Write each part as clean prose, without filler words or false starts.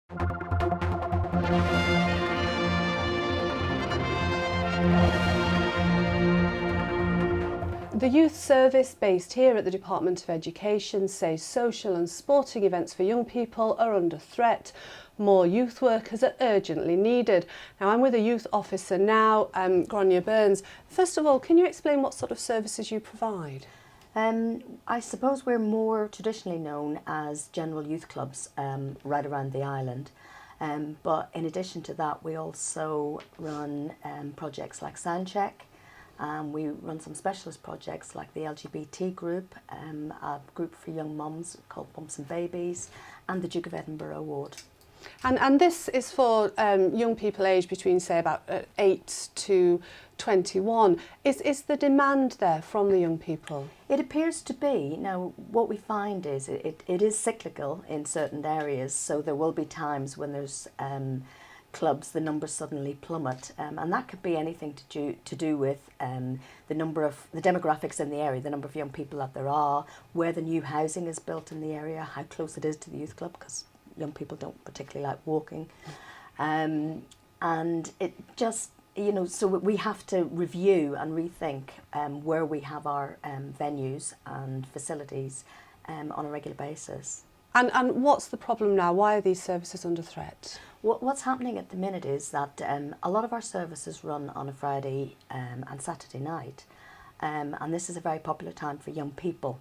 The youth service based here at the Department of Education says social and sporting events for young people are under threat. More youth workers are urgently needed. Now, I'm with a youth officer now, Graianne Burns. First of all, can you explain what sort of services you provide? I suppose we're more traditionally known as general youth clubs right around the island. But in addition to that, we also run projects like Soundcheck. We run some specialist projects like the LGBT group, a group for young mums called Bumps and Babies, and the Duke of Edinburgh Award. And this is for young people aged between, say, about 8 to 21. Is the demand there from the young people? It appears to be. Now, what we find is it is cyclical in certain areas, so there will be times when there's clubs, the numbers suddenly plummet, and that could be anything to do with the demographics in the area, the number of young people that there are, where the new housing is built in the area, how close it is to the youth club, because young people don't particularly like walking, and it just, so we have to review and rethink where we have our venues and facilities on a regular basis. And what's the problem now? Why are these services under threat? What's happening at the minute is that a lot of our services run on a Friday and Saturday night, and this is a very popular time for young people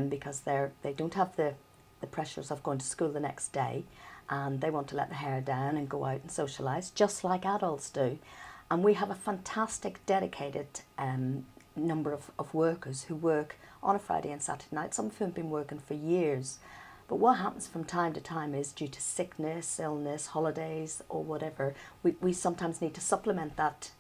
because they don't have the pressures of going to school the next day, and they want to let the hair down and go out and socialise just like adults do. And we have a fantastic dedicated number of workers who work on a Friday and Saturday night, some of whom have been working for years. But what happens from time to time is, due to sickness, illness, holidays or whatever, we sometimes need to supplement that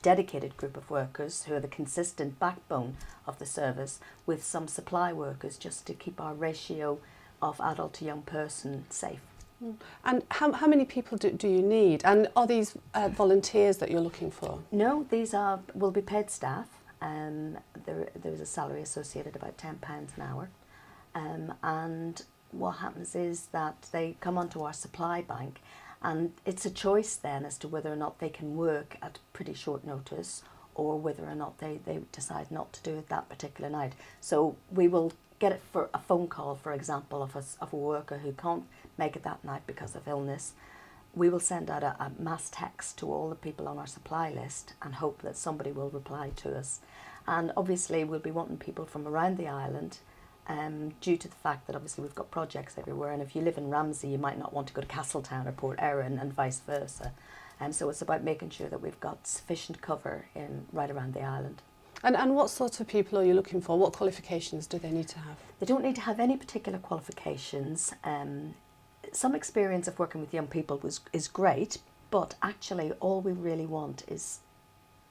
dedicated group of workers who are the consistent backbone of the service with some supply workers, just to keep our ratio of adult to young person safe. And how many people do you need? And are these volunteers that you're looking for? No, these will be paid staff. There's a salary associated, about £10 an hour. And what happens is that they come onto our supply bank, and it's a choice then as to whether or not they can work at pretty short notice, or whether or not they decide not to do it that particular night. So we will get it for a phone call, for example, of a worker who can't make it that night because of illness. We will send out a mass text to all the people on our supply list and hope that somebody will reply to us. And obviously we'll be wanting people from around the island, due to the fact that obviously we've got projects everywhere, and if you live in Ramsey you might not want to go to Castletown or Port Erin, and vice versa. So it's about making sure that we've got sufficient cover right around the island. And what sort of people are you looking for? What qualifications do they need to have? They don't need to have any particular qualifications. Some experience of working with young people is great, but actually all we really want is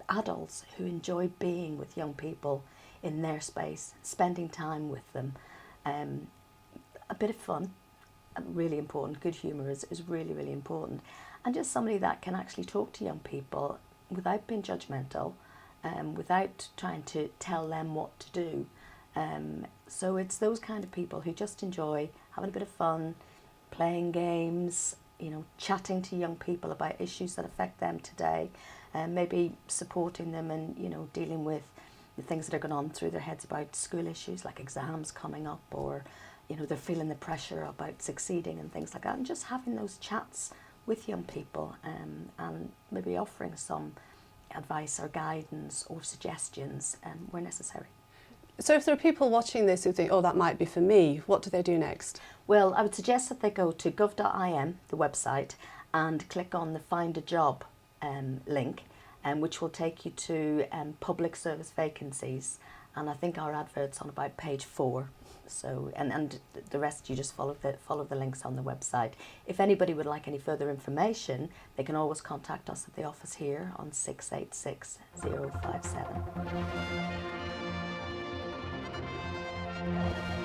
adults who enjoy being with young people in their space, spending time with them. A bit of fun, really important. Good humour is really, really important. And just somebody that can actually talk to young people without being judgmental, without trying to tell them what to do. So it's those kind of people who just enjoy having a bit of fun, playing games, chatting to young people about issues that affect them today, maybe supporting them and, dealing with the things that are going on through their heads about school issues like exams coming up, or they're feeling the pressure about succeeding and things like that, and just having those chats with young people, and maybe offering some advice or guidance or suggestions where necessary. So if there are people watching this who think, oh, that might be for me, what do they do next? Well, I would suggest that they go to gov.im, the website, and click on the Find a Job link, which will take you to public service vacancies, and I think our advert's on about page 4. So and the rest you just follow the links on the website. If anybody would like any further information, they can always contact us at the office here on 686 057.